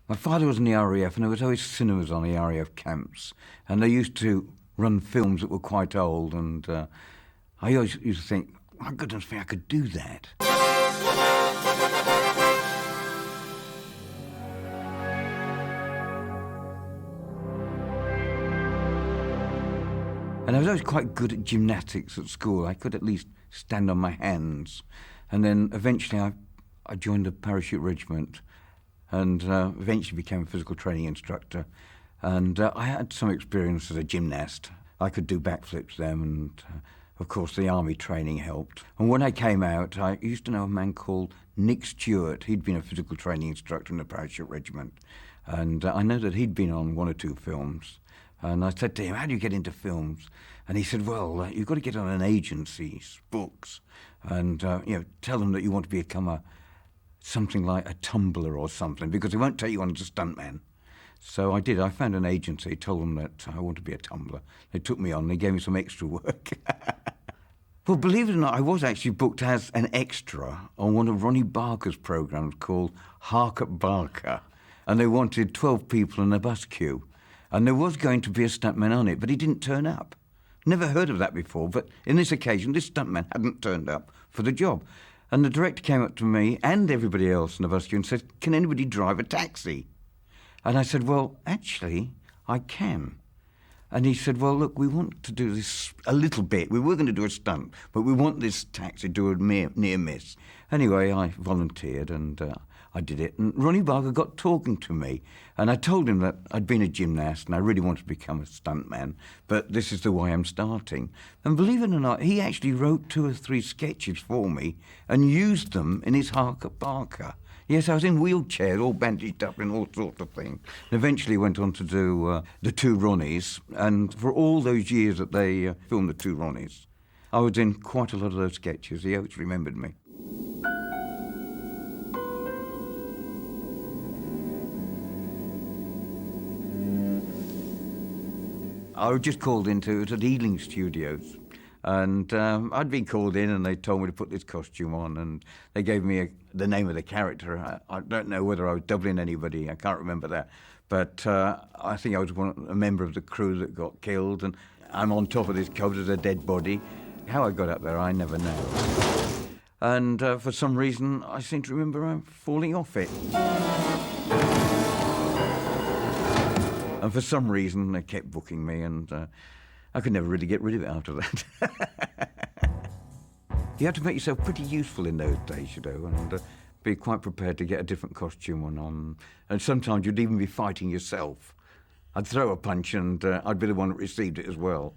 My father was in the RAF, and there was always cinemas on the RAF camps, and they used to run films that were quite old, and I always used to think, my goodness me, I could do that. And I was always quite good at gymnastics at school. I could at least stand on my hands. And then eventually I joined the parachute regiment and eventually became a physical training instructor. And I had some experience as a gymnast. I could do backflips then, and of course the army training helped. And when I came out, I used to know a man called Stuart. He'd been a physical training instructor in the parachute regiment. And I know that he'd been on 1 or 2 films. And I said to him, how do you get into films? And he said, well, you've got to get on an agency's books and tell them that you want to become something like a tumbler or something, because they won't take you on as a stuntman. So I did. I found an agency, told them that I want to be a tumbler. They took me on. They gave me some extra work. Well, believe it or not, I was actually booked as an extra on one of Ronnie Barker's programs called Hark at Barker. And they wanted 12 people in a bus queue. And there was going to be a stuntman on it, but he didn't turn up. Never heard of that before, but in this occasion, this stuntman hadn't turned up for the job. And the director came up to me and everybody else in the bus queue and said, can anybody drive a taxi? And I said, well, actually, I can. And he said, well, look, we want to do this a little bit. We were going to do a stunt, but we want this taxi to do a near miss. Anyway, I volunteered and I did it. And Ronnie Barker got talking to me. And I told him that I'd been a gymnast and I really wanted to become a stuntman, but this is the way I'm starting. And believe it or not, he actually wrote 2 or 3 sketches for me and used them in his Hark at Barker. Yes, I was in wheelchairs, all bandaged up and all sorts of things. And eventually went on to do the 2 Ronnies. And for all those years that they filmed the 2 Ronnies, I was in quite a lot of those sketches. He always remembered me. I was just called into it at Ealing Studios. And I'd been called in and they told me to put this costume on, and they gave me the name of the character. I don't know whether I was doubling anybody, I can't remember that. But I think I was a member of the crew that got killed, and I'm on top of this coat as a dead body. How I got up there, I never know. And for some reason, I seem to remember falling off it. And for some reason, they kept booking me, and I could never really get rid of it after that. You had to make yourself pretty useful in those days, and be quite prepared to get a different costume on. And sometimes you'd even be fighting yourself. I'd throw a punch and I'd be the one that received it as well.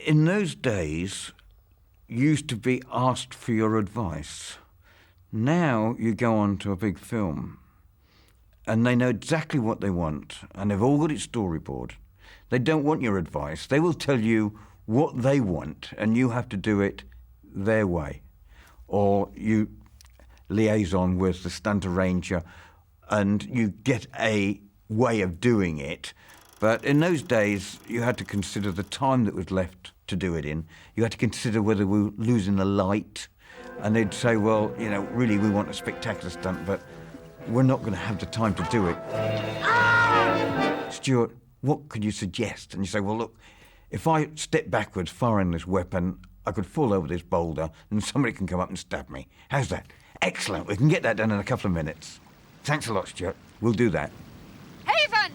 In those days, you used to be asked for your advice. Now you go on to a big film and they know exactly what they want, and they've all got it storyboard. They don't want your advice. They will tell you what they want, and you have to do it their way. Or you liaison with the stunt arranger, and you get a way of doing it. But in those days, you had to consider the time that was left to do it in. You had to consider whether we were losing the light. And they'd say, well, really, we want a spectacular stunt, but we're not going to have the time to do it. Stuart, what could you suggest? And you say, well, look, if I step backwards firing this weapon, I could fall over this boulder and somebody can come up and stab me. How's that? Excellent. We can get that done in a couple of minutes. Thanks a lot, Stuart. We'll do that. Haven!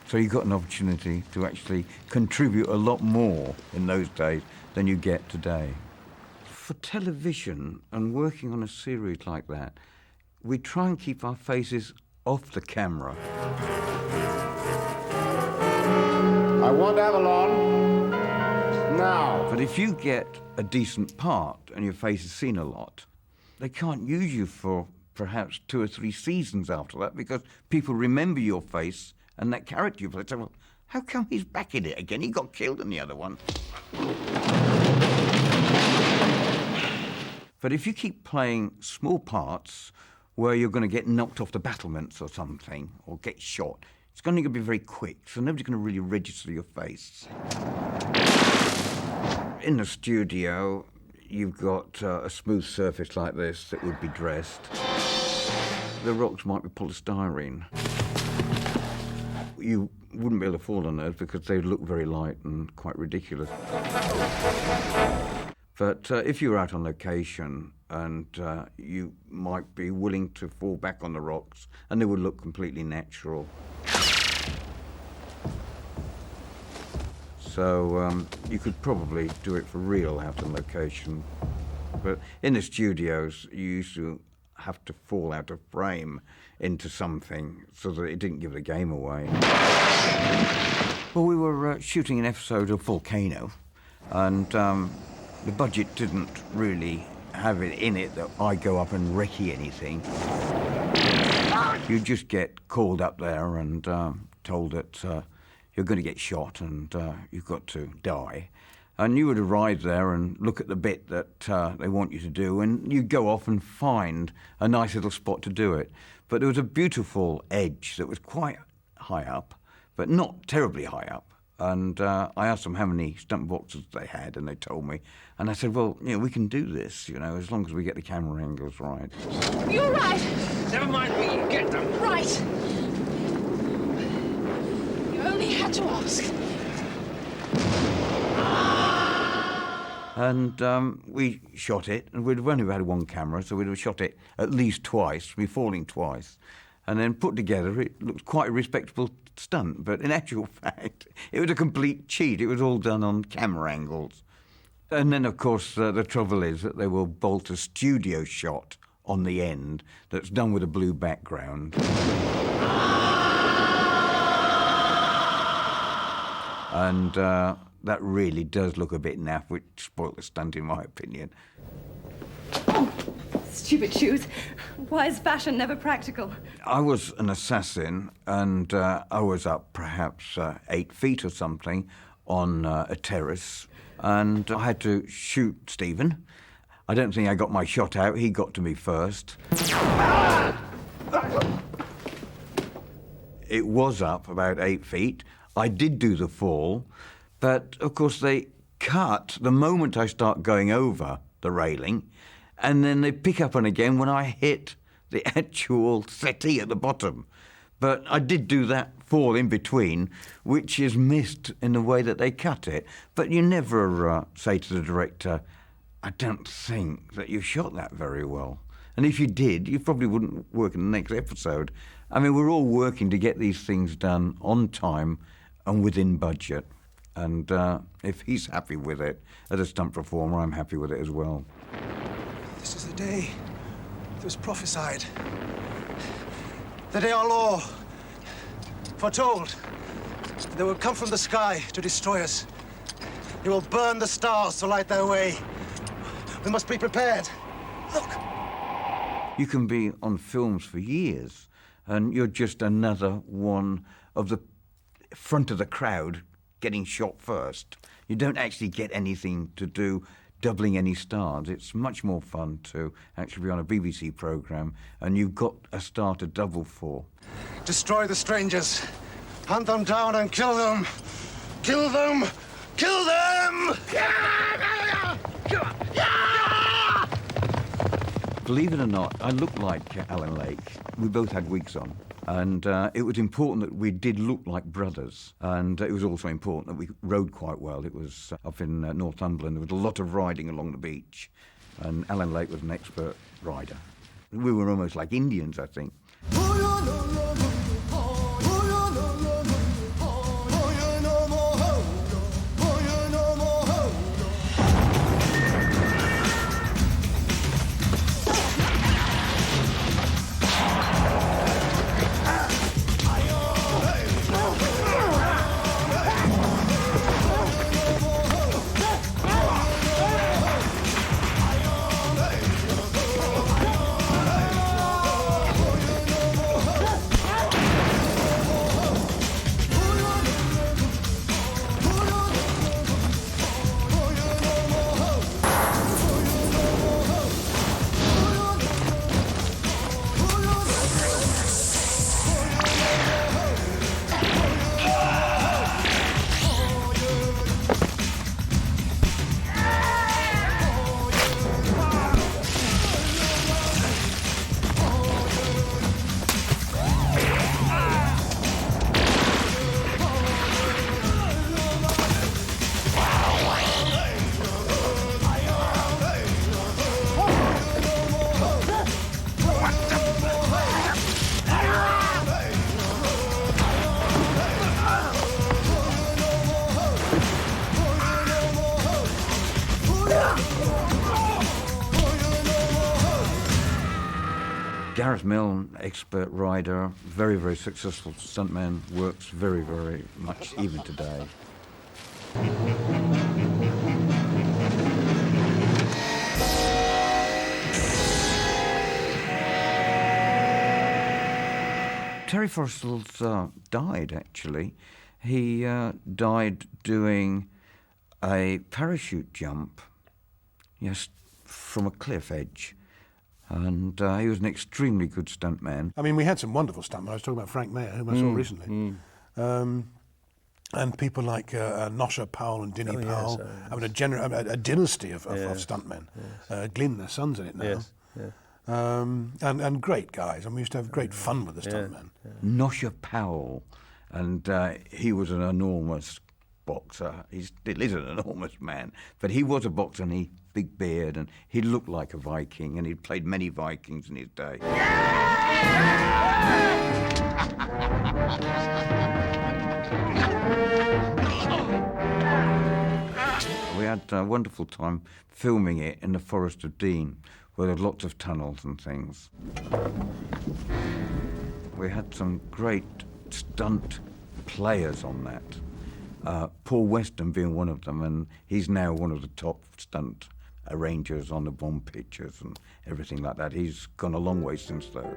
So you got an opportunity to actually contribute a lot more in those days than you get today. For television and working on a series like that, we try and keep our faces off the camera. I want Avalon now. But if you get a decent part and your face is seen a lot, they can't use you for perhaps 2 or 3 seasons after that, because people remember your face and that character you play. Say, well, how come he's back in it again? He got killed in the other one. But if you keep playing small parts where you're going to get knocked off the battlements or something, or get shot, it's going to be very quick, so nobody's going to really register your face. In the studio, you've got a smooth surface like this that would be dressed. The rocks might be polystyrene. You wouldn't be able to fall on those because they look very light and quite ridiculous. But if you were out on location and you might be willing to fall back on the rocks and they would look completely natural. So you could probably do it for real out on location. But in the studios, you used to have to fall out of frame into something so that it didn't give the game away. Well, we were shooting an episode of Volcano, and the budget didn't really have it in it that I go up and recce anything. You just get called up there and told that you're going to get shot and you've got to die. And you would arrive there and look at the bit that they want you to do, and you go off and find a nice little spot to do it. But there was a beautiful edge that was quite high up, but not terribly high up. And I asked them how many stunt boxes they had, and they told me. And I said, well, we can do this, as long as we get the camera angles right. You're right. Never mind me, you get them. Right. You only had to ask. And we shot it, and we'd only had one camera, so we'd have shot it at least twice, me falling twice. And then put together, it looked quite a respectable stunt, but in actual fact, it was a complete cheat. It was all done on camera angles. And then, of course, the trouble is that they will bolt a studio shot on the end that's done with a blue background. And that really does look a bit naff, which spoiled the stunt, in my opinion. Oh, stupid shoes. Why is fashion never practical? I was an assassin, and I was up perhaps 8 feet or something on a terrace, and I had to shoot Stephen. I don't think I got my shot out. He got to me first. It was up about 8 feet. I did do the fall, but of course they cut the moment I start going over the railing, and then they pick up on again when I hit the actual settee at the bottom. But I did do that fall in between, which is missed in the way that they cut it. But you never say to the director, I don't think that you shot that very well. And if you did, you probably wouldn't work in the next episode. I mean, we're all working to get these things done on time and within budget. And if he's happy with it, as a stunt performer, I'm happy with it as well. This is the day that was prophesied. The day our law foretold that they will come from the sky to destroy us. He will burn the stars to light their way. We must be prepared. Look. You can be on films for years, and you're just another one of the front of the crowd getting shot first. You don't actually get anything to do doubling any stars. It's much more fun to actually be on a BBC programme, and you've got a star to double for. Destroy the strangers. Hunt them down and kill them. Kill them! Kill them! Believe it or not, I look like Alan Lake. We both had wigs on. And it was important that we did look like brothers. And it was also important that we rode quite well. It was up in Northumberland. There was a lot of riding along the beach. And Alan Lake was an expert rider. We were almost like Indians, I think. Gareth Milne, expert rider, very, very successful stuntman, works very, very much even today. Terry Forstall's died, actually. He died doing a parachute jump, yes, from a cliff edge. And he was an extremely good stuntman. I mean, we had some wonderful stuntmen. I was talking about Frank Mayer, whom I saw recently. And people like Nosher Powell and Dinny Powell. Yes, I mean, a dynasty of stuntmen. Yes. Glyn, their son's in it now. Yes. Yeah. And great guys. And we used to have great fun with the stuntmen. Nosher Powell, and he was an enormous boxer. He still is an enormous man, but he was a boxer, and he big beard, and he looked like a Viking, and he'd played many Vikings in his day. We had a wonderful time filming it in the Forest of Dean, where there were lots of tunnels and things. We had some great stunt players on that. Paul Weston being one of them, and he's now one of the top stunt arrangers on the Bond pictures and everything like that. He's gone a long way since, though.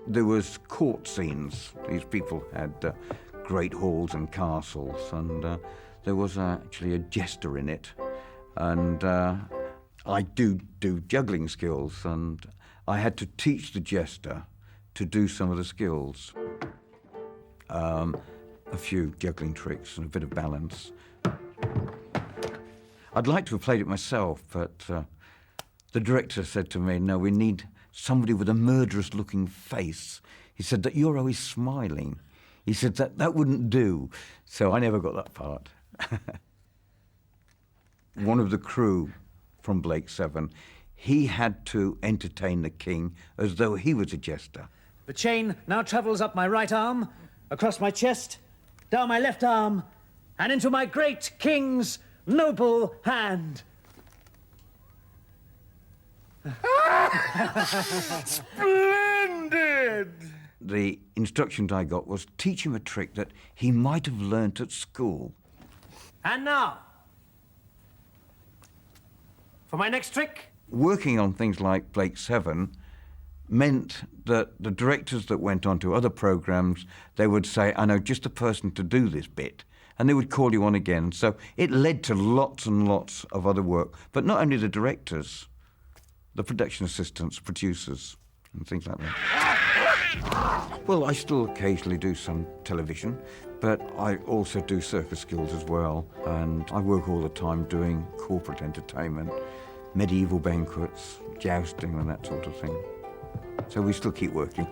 There was court scenes. These people had great halls and castles, and there was actually a jester in it. And I do juggling skills, and I had to teach the jester to do some of the skills. A few juggling tricks and a bit of balance. I'd like to have played it myself, but the director said to me, no, we need somebody with a murderous-looking face. He said that you're always smiling. He said that wouldn't do. So I never got that part. One of the crew from Blake 7, he had to entertain the king as though he was a jester. The chain now travels up my right arm, across my chest, down my left arm, and into my great king's noble hand. Splendid! The instructions I got was teach him a trick that he might have learnt at school. And now, for my next trick. Working on things like Blake 7 meant that the directors that went on to other programs, they would say, I know just the person to do this bit, and they would call you on again. So it led to lots and lots of other work, but not only the directors, the production assistants, producers, and things like that. Well, I still occasionally do some television, but I also do circus skills as well, and I work all the time doing corporate entertainment, medieval banquets, jousting and that sort of thing. So we still keep working.